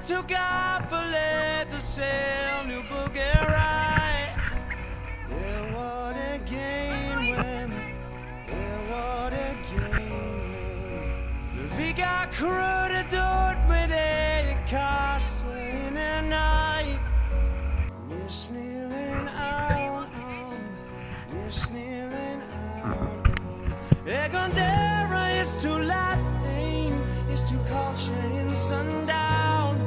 took off a lead to sail New Boogie right. Yeah, what a game when, yeah, what a game when vi got cruddet ut med det castle in the night. We're snealing out, we're snealing out. Egondera is too laughing, is too caution sundown.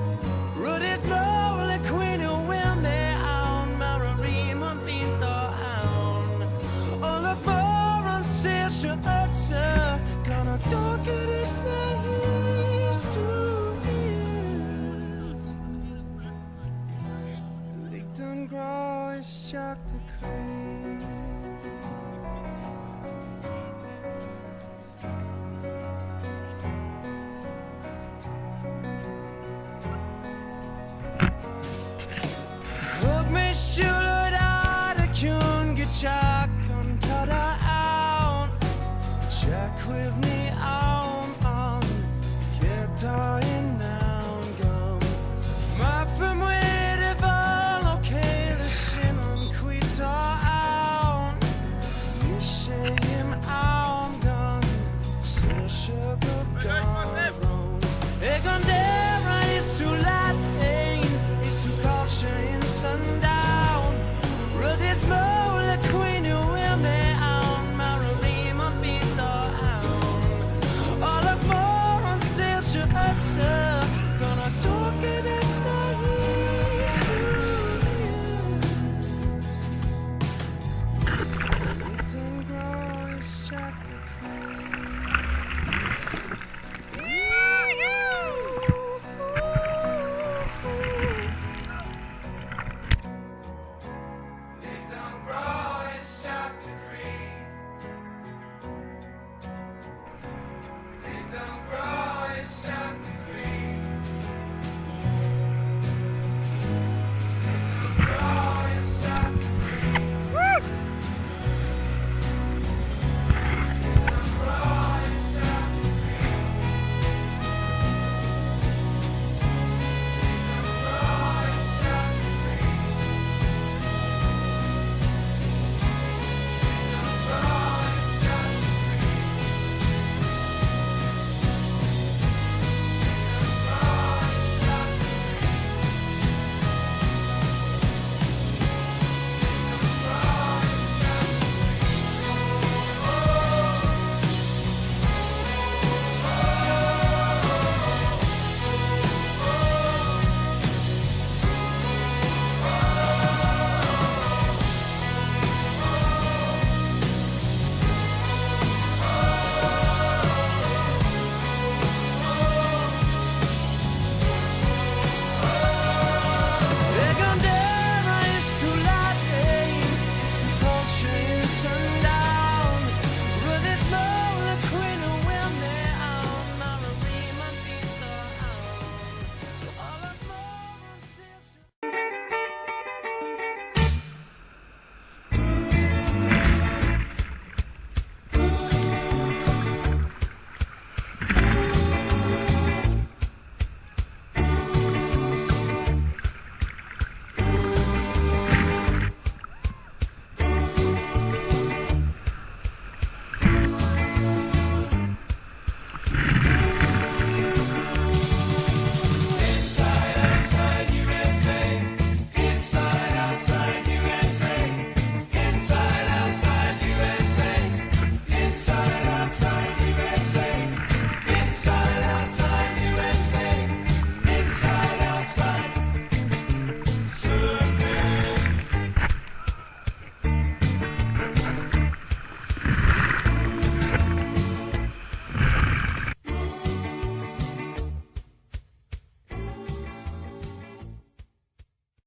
Rudy's måle kvinnor will med on Mararima pinto on. Och look morgon ser så ötse kan ha tagit i sina histories. Likt en grå is tjockt och krig.